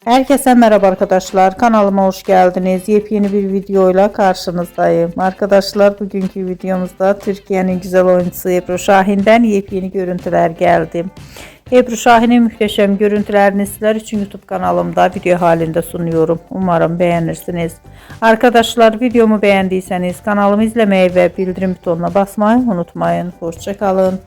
Herkese merhaba arkadaşlar. Kanalıma hoş geldiniz. Yepyeni bir videoyla karşınızdayım. Arkadaşlar bugünkü videomuzda Türkiye'nin güzel oyuncusu Ebru Şahin'den yepyeni görüntüler geldi. Ebru Şahin'in muhteşem görüntülerini sizler için YouTube kanalımda video halinde sunuyorum. Umarım beğenirsiniz. Arkadaşlar videomu beğendiyseniz kanalımı izlemeyi ve bildirim butonuna basmayı unutmayın. Hoşça kalın.